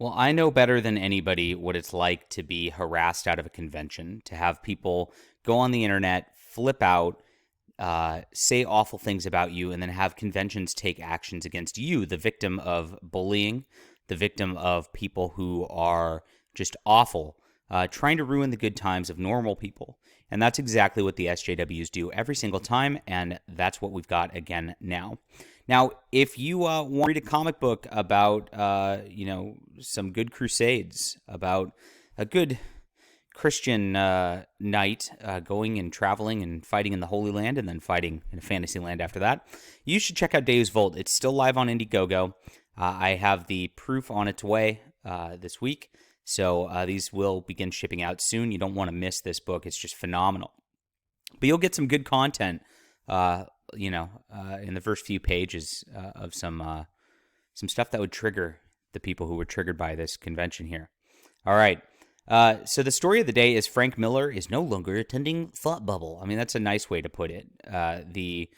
Well, I know better than anybody what it's like to be harassed out of a convention, to have people go on the internet, flip out, say awful things about you, and then have conventions take actions against you, the victim of bullying, the victim of people who are just awful, trying to ruin the good times of normal people. And that's exactly what the SJWs do every single time, and that's what we've got again now. Now, if you want to read a comic book about, some good crusades, about a good Christian knight going and traveling and fighting in the Holy Land and then fighting in a fantasy land after that, you should check out Deus Vult. It's still live on Indiegogo. I have the proof on its way this week, so these will begin shipping out soon. You don't want to miss this book. It's just phenomenal. But you'll get some good content, in the first few pages of some stuff that would trigger the people who were triggered by this convention here. All right. So the story of the day is Frank Miller is no longer attending Thought Bubble. I mean, that's a nice way to put it. The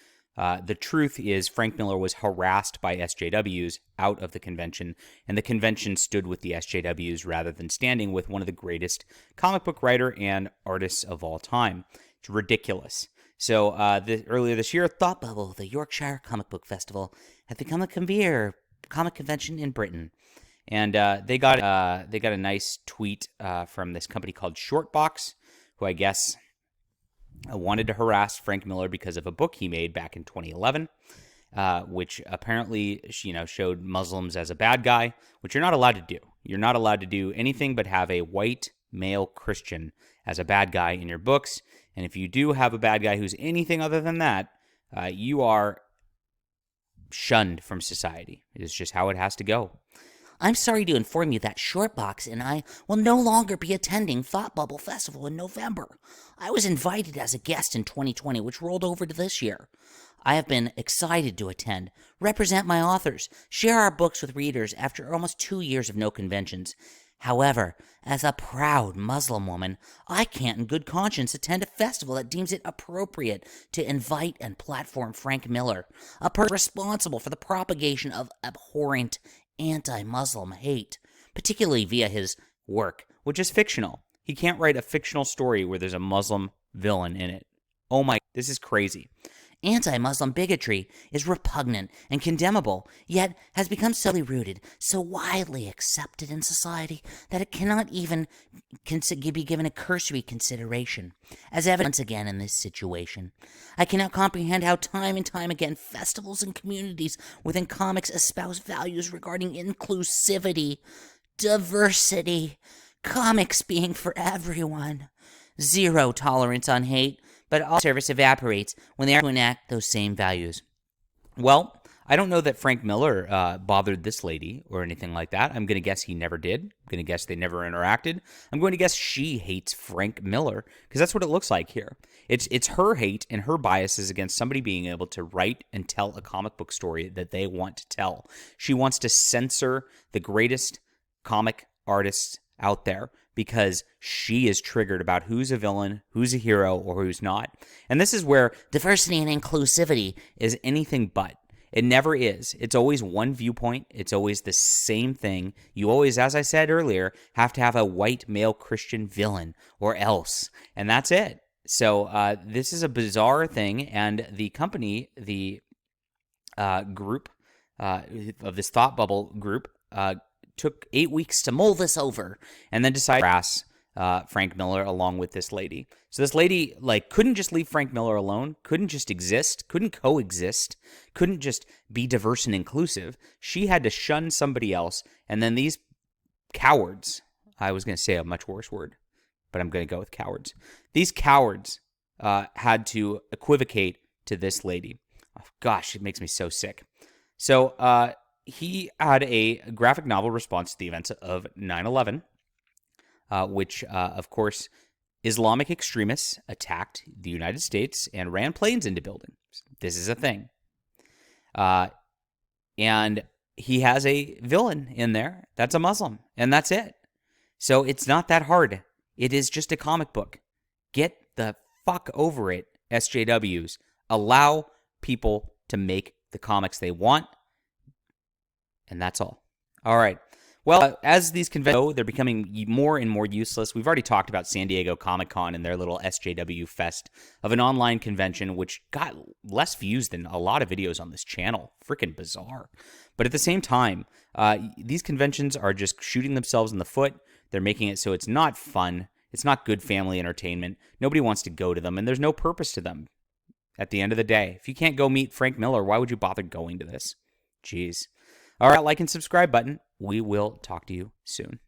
truth is Frank Miller was harassed by SJWs out of the convention, and the convention stood with the SJWs rather than standing with one of the greatest comic book writer and artists of all time. It's ridiculous. So earlier this year, Thought Bubble, the Yorkshire Comic Book Festival, had become a premier comic convention in Britain. And they got a nice tweet from this company called Shortbox, who I guess wanted to harass Frank Miller because of a book he made back in 2011, which apparently showed Muslims as a bad guy, which you're not allowed to do. You're not allowed to do anything but have a white male Christian as a bad guy in your books. And if you do have a bad guy who's anything other than that, you are shunned from society. It is just how it has to go. I'm sorry to inform you that Shortbox and I will no longer be attending Thought Bubble Festival in November. I was invited as a guest in 2020, which rolled over to this year. I have been excited to attend, represent my authors, share our books with readers after almost 2 years of no conventions. However, as a proud Muslim woman, I can't in good conscience attend a festival that deems it appropriate to invite and platform Frank Miller, a person responsible for the propagation of abhorrent anti-Muslim hate, particularly via his work, which is fictional. He can't write a fictional story where there's a Muslim villain in it. Oh my, this is crazy. Anti-Muslim bigotry is repugnant and condemnable, yet has become so rooted, so widely accepted in society that it cannot even be given a cursory consideration. As evidence again in this situation, I cannot comprehend how time and time again festivals and communities within comics espouse values regarding inclusivity, diversity, comics being for everyone, zero tolerance on hate, but all service evaporates when they are to enact those same values. Well, I don't know that Frank Miller bothered this lady or anything like that. I'm going to guess he never did. I'm going to guess they never interacted. I'm going to guess she hates Frank Miller because that's what it looks like here. It's her hate and her biases against somebody being able to write and tell a comic book story that they want to tell. She wants to censor the greatest comic artists out there because she is triggered about who's a villain, who's a hero, or who's not. And this is where diversity and inclusivity is anything but. It never is. It's always one viewpoint. It's always the same thing. You always, as I said earlier, have to have a white male Christian villain or else. And that's it. So this is a bizarre thing. And the company, the group of this Thought Bubble group, took 8 weeks to mull this over and then decided to harass Frank Miller along with this lady. So this lady couldn't just leave Frank Miller alone, couldn't just exist, couldn't coexist, couldn't just be diverse and inclusive. She had to shun somebody else. And then these cowards, I was going to say a much worse word, but I'm going to go with cowards. These cowards had to equivocate to this lady. Oh, gosh, it makes me so sick. So he had a graphic novel response to the events of 9/11, which, of course, Islamic extremists attacked the United States and ran planes into buildings. This is a thing. And he has a villain in there that's a Muslim, and that's it. So it's not that hard. It is just a comic book. Get the fuck over it, SJWs. Allow people to make the comics they want. And that's all. All right. Well, as these conventions go, they're becoming more and more useless. We've already talked about San Diego Comic-Con and their little SJW fest of an online convention, which got less views than a lot of videos on this channel. Freaking bizarre. But at the same time, these conventions are just shooting themselves in the foot. They're making it so it's not fun. It's not good family entertainment. Nobody wants to go to them, and there's no purpose to them at the end of the day. If you can't go meet Frank Miller, why would you bother going to this? Jeez. All right, like and subscribe button. We will talk to you soon.